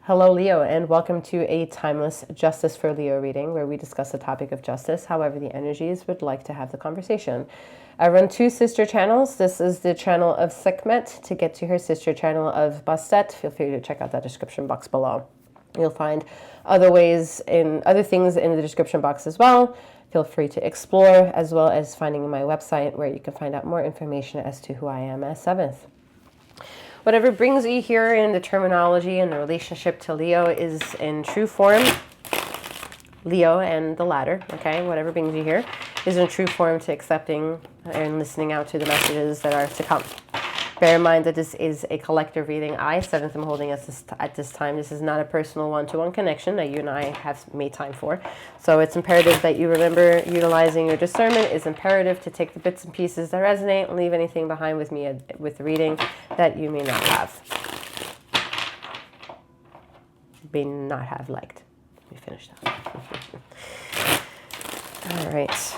Hello, Leo, and welcome to a timeless Justice for Leo reading where we discuss the topic of justice, however the energies would like to have the conversation. I run two sister channels. This is the channel of Sekhmet. To get to her sister channel of Bastet, feel free to check out that description box below. You'll find other things in the description box as well. Feel free to explore, as well as finding my website where you can find out more information as to who I am as Seventh. Whatever brings you here in the terminology and the relationship to Leo is in true form, Leo and the ladder, okay? Whatever brings you here is in true form to accepting and listening out to the messages that are to come. Bear in mind that this is a collective reading. I, Seventh, am holding at this time. This is not a personal one-to-one connection that you and I have made time for. So it's imperative that you remember utilizing your discernment. It's imperative to take the bits and pieces that resonate and leave anything behind with me with the reading that you may not have. May not have liked. Let me finish that. All right.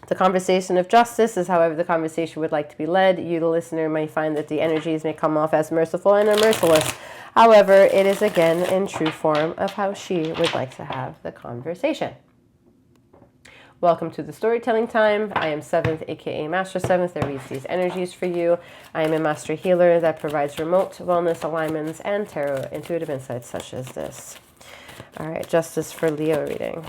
The conversation of justice is however the conversation would like to be led. You, the listener, may find that the energies may come off as merciful and unmerciless. However, it is again in true form of how she would like to have the conversation. Welcome to the storytelling time. I am Seventh, aka Master Seventh, that reads these energies for you. I am a master healer that provides remote wellness alignments and tarot intuitive insights such as this. All right, Justice for Leo reading.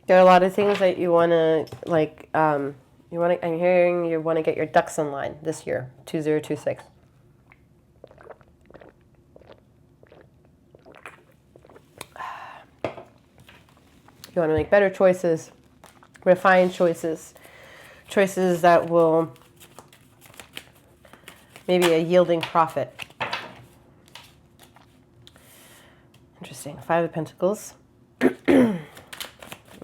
There are a lot of things that you want to, I'm hearing you want to get your ducks in line this year, 2026. You want to make better choices, refined choices, choices that will maybe a yielding profit. Interesting. Five of Pentacles.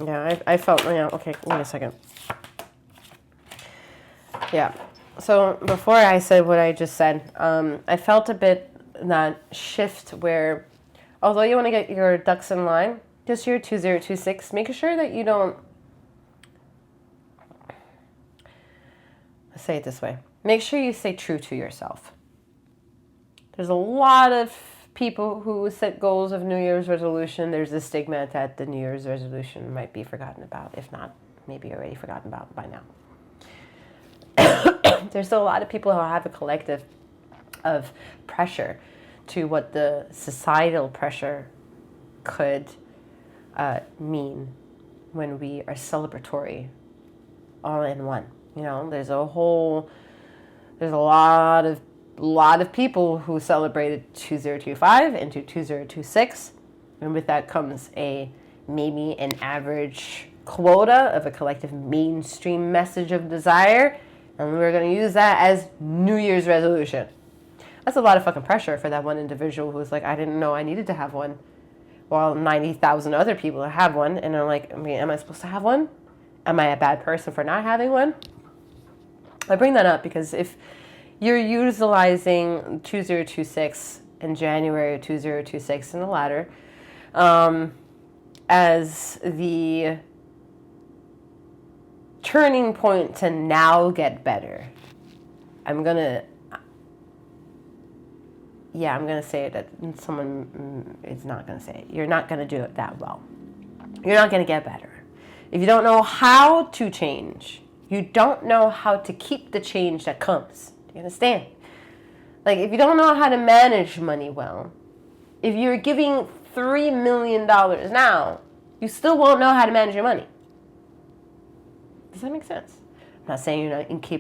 Yeah, I felt, yeah, okay, wait a second. Yeah, so before I said what I just said, I felt a bit that shift where, although you want to get your ducks in line this year, 2026, make sure that you don't, let's say it this way, make sure you stay true to yourself. There's a lot of people who set goals of New Year's resolution. There's a stigma that the New Year's resolution might be forgotten about. If not, maybe already forgotten about by now. There's still a lot of people who have a collective of pressure to what the societal pressure could mean when we are celebratory all in one. You know, there's a lot of people who celebrated 2025 into 2026, and with that comes maybe an average quota of a collective mainstream message of desire, and we're going to use that as New Year's resolution. That's a lot of fucking pressure for that one individual who's like, I didn't know I needed to have one, while 90,000 other people have one, and they're like, I mean, am I supposed to have one? Am I a bad person for not having one? I bring that up because if you're utilizing 2026 in January of 2026 in the ladder as the turning point to now get better. I'm gonna say it that someone is not gonna say it. You're not gonna do it that well. You're not gonna get better. If you don't know how to change, you don't know how to keep the change that comes. You understand? Like, if you don't know how to manage money well, if you're giving $3 million now, you still won't know how to manage your money. Does that make sense? I'm not saying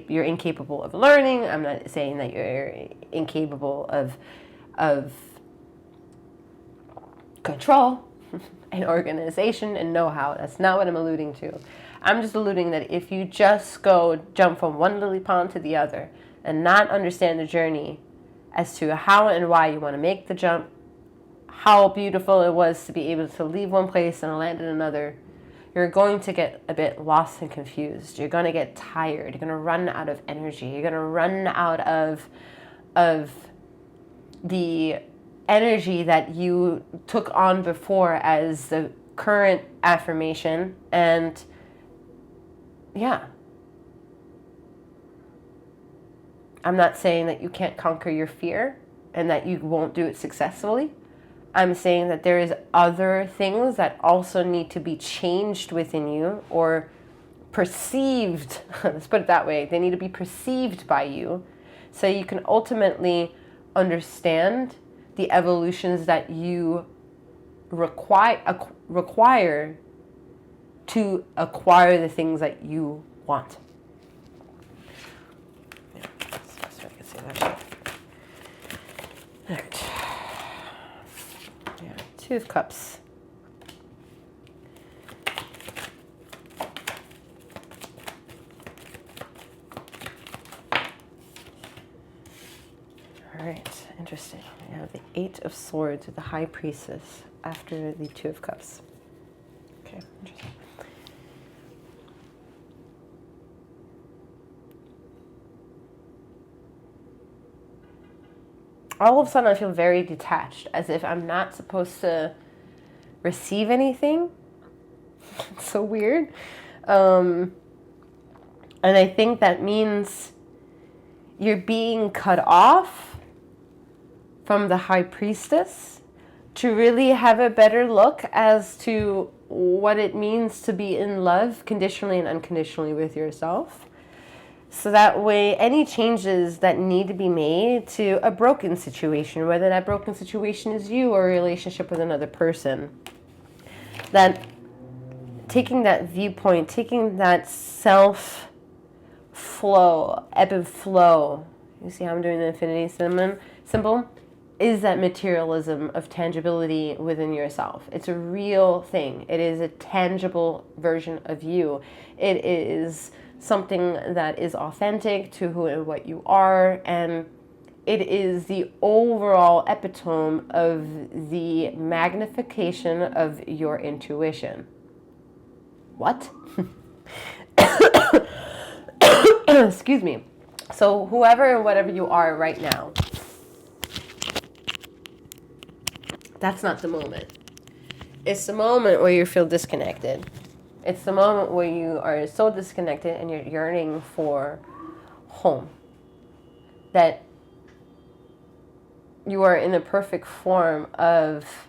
you're incapable of learning. I'm not saying that you're incapable of control and organization and know-how. That's not what I'm alluding to. I'm just alluding that if you just jump from one lily pond to the other and not understand the journey as to how and why you want to make the jump, how beautiful it was to be able to leave one place and land in another, you're going to get a bit lost and confused. You're going to get tired. You're going to run out of energy. You're going to run out of the energy that you took on before as the current affirmation. And yeah, I'm not saying that you can't conquer your fear and that you won't do it successfully. I'm saying that there is other things that also need to be changed within you or perceived. Let's put it that way. They need to be perceived by you so you can ultimately understand the evolutions that you require to acquire the things that you want. Yeah, that's the best way I can say that. All right. Yeah, Two of Cups. All right, interesting. We have the Eight of Swords with the High Priestess after the Two of Cups. Okay, interesting. All of a sudden I feel very detached, as if I'm not supposed to receive anything. It's so weird. And I think that means you're being cut off from the High Priestess to really have a better look as to what it means to be in love conditionally and unconditionally with yourself. So that way, any changes that need to be made to a broken situation, whether that broken situation is you or a relationship with another person, that taking that viewpoint, taking that self-flow, ebb and flow, you see how I'm doing the infinity symbol, is that materialism of tangibility within yourself. It's a real thing. It is a tangible version of you. It is something that is authentic to who and what you are, and it is the overall epitome of the magnification of your intuition. What? Excuse me. So whoever and whatever you are right now, that's not the moment. It's the moment where you feel disconnected. It's the moment where you are so disconnected and you're yearning for home. That you are in the perfect form of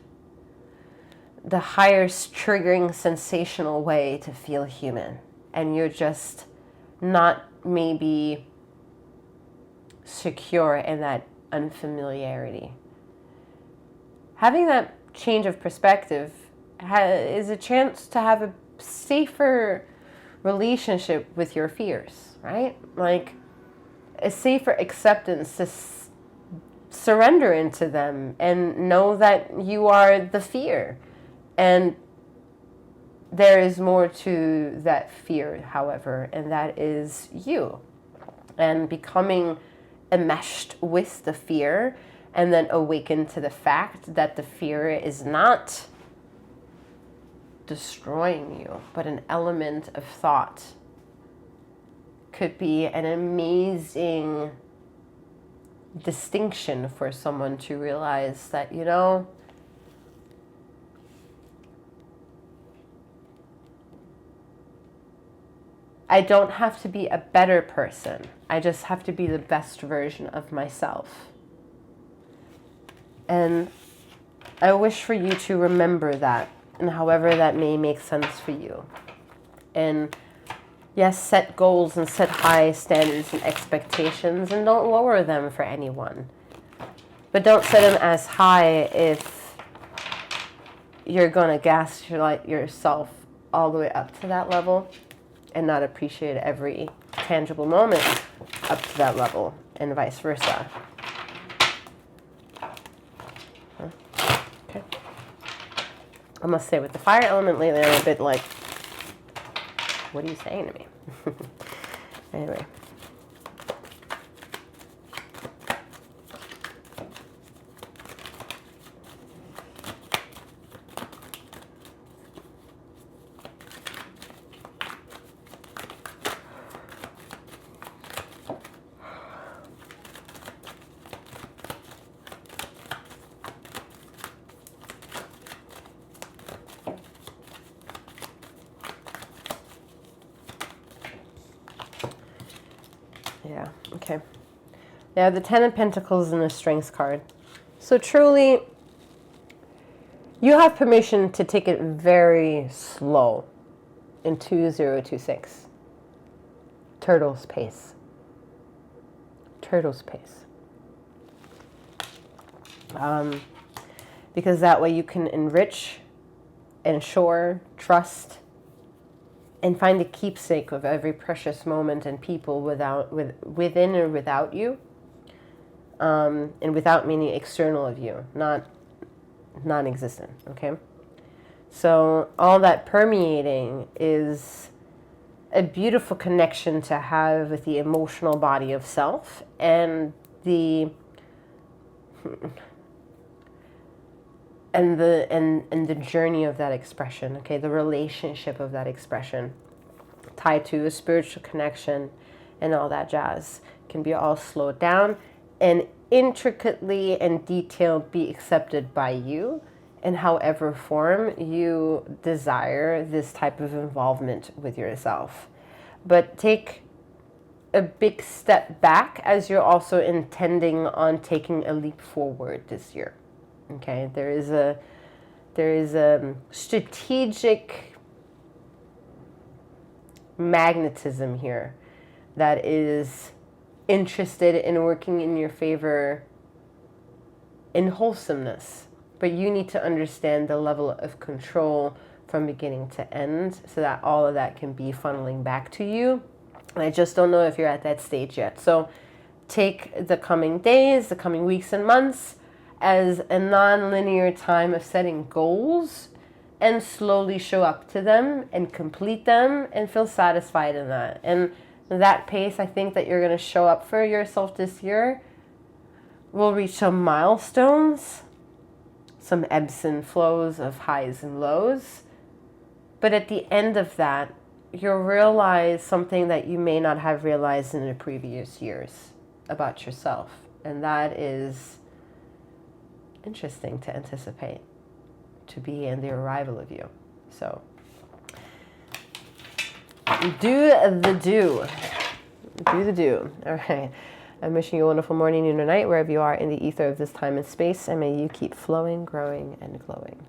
the highest triggering sensational way to feel human. And you're just not maybe secure in that unfamiliarity. Having that change of perspective is a chance to have a safer relationship with your fears, right? Like a safer acceptance to surrender into them and know that you are the fear. And there is more to that fear, however, and that is you. And becoming enmeshed with the fear and then awaken to the fact that the fear is not destroying you, but an element of thought, could be an amazing distinction for someone to realize that, you know, I don't have to be a better person. I just have to be the best version of myself. And I wish for you to remember that, and however that may make sense for you. And yes, set goals and set high standards and expectations, and don't lower them for anyone. But don't set them as high if you're going to gas yourself all the way up to that level and not appreciate every tangible moment up to that level, and vice versa. Okay. I must say, with the fire element lately, I'm a bit like, what are you saying to me? Anyway. Yeah, okay. Now the Ten of Pentacles and the Strength card. So truly, you have permission to take it very slow in 2026. Turtle's pace. Turtle's pace. Because that way you can enrich, ensure, trust, and find a keepsake of every precious moment and people within or without you. And without meaning external of you, not non-existent, okay? So all that permeating is a beautiful connection to have with the emotional body of self and the journey of that expression, okay? The relationship of that expression tied to a spiritual connection and all that jazz can be all slowed down and intricately and detailed be accepted by you in however form you desire this type of involvement with yourself. But take a big step back as you're also intending on taking a leap forward this year. Okay, there is a strategic magnetism here that is interested in working in your favor in wholesomeness, but you need to understand the level of control from beginning to end so that all of that can be funneling back to you. And I just don't know if you're at that stage yet. So take the coming days, the coming weeks and months as a non-linear time of setting goals and slowly show up to them and complete them and feel satisfied in that. And that pace, I think that you're going to show up for yourself this year will reach some milestones, some ebbs and flows of highs and lows. But at the end of that, you'll realize something that you may not have realized in the previous years about yourself. And that is interesting to anticipate, to be in the arrival of you. So do the do. Do the do. All right. I'm wishing you a wonderful morning, noon, or night, wherever you are in the ether of this time and space. And may you keep flowing, growing, and glowing.